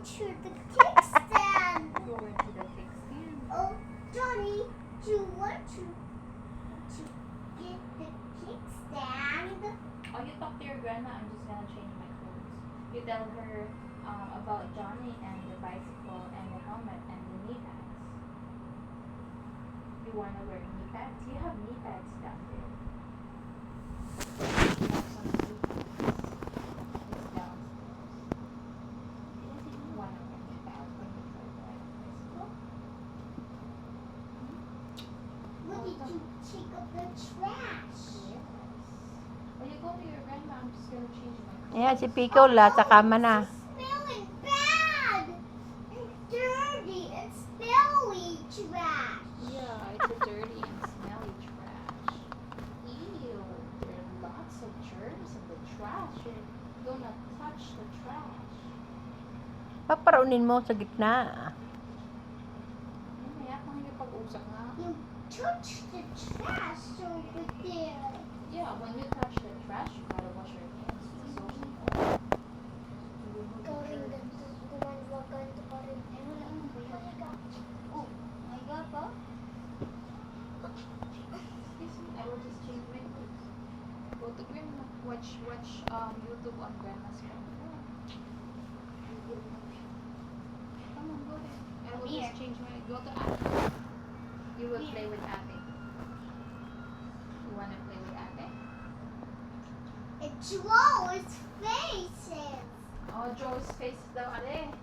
to the kickstand. Going to the kickstand. Oh, Johnny, do you want to get the kickstand? Oh, you talk to your grandma. I'm just gonna change my clothes. You tell her about Johnny and the bicycle and the helmet and the knee pads. You wanna wear knee pads? You have knee pads down there. You have some knee pads. It's downstairs. You wanna wear knee pads when you try to ride a bicycle? What did you take up the trash? Yes. When you go to your grandma, I'm just gonna change my clothes. Ayan, si Pico, sa kama na. It's smelling bad and dirty and smelly trash. Yeah, it's a dirty and smelly trash. Ew, there are lots of germs in the trash. You're gonna touch the trash. Paparaunin mo sa gitna. Mamaya kang pag-usap nga. You touch the trash over there. Yeah, when you touch the trash, you gotta wash your hands. It's so simple. Going ganito, gumagawa ganito pa rin. Eh, wala naman ba yan? Oh, my God pa? Excuse me, I will just change my clothes. Go to grandma. Watch YouTube on grandma's phone. Come on, go ahead. I will Here. just change my. Go to Ate. You will play with Ate. You wanna play with Ate? It draws faces. Oh, Joe's face daw, Ate.